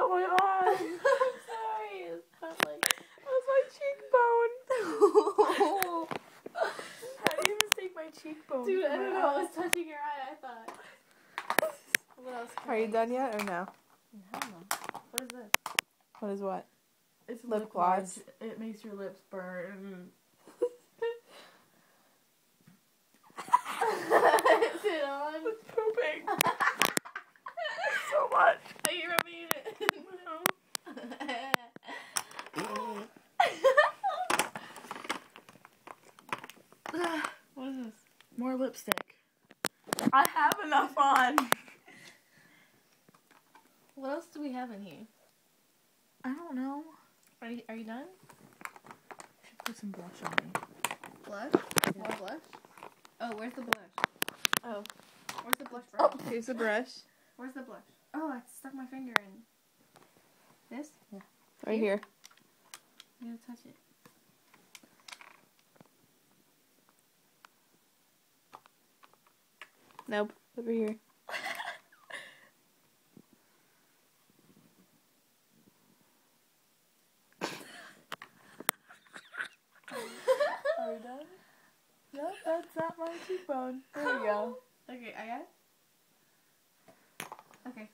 Oh my arm. I'm sorry. It's not like... That's my cheekbone. How do you mistake my cheekbone? Dude, for I my don't know. I eye? was touching your eye, I thought. What else can Are you I done use? yet or no? Hell no. What is this? What is what? It's Lip gloss. It makes your lips burn. Is it on? It's pooping. So much. Are you rubbing it? What is this? More lipstick. I have enough on. What else do we have in here? I don't know. Are you done? Should put some blush on me. Blush? More blush? Oh, where's the blush? Oh. Where's the blush brush? Oh, here's the brush. Where's the blush? Oh, I stuck my finger in. This? Yeah. Right here. You gotta touch it. Nope. Over here. Are we done? Nope, that's not my cheekbone. There we go. Okay, I got it? Okay.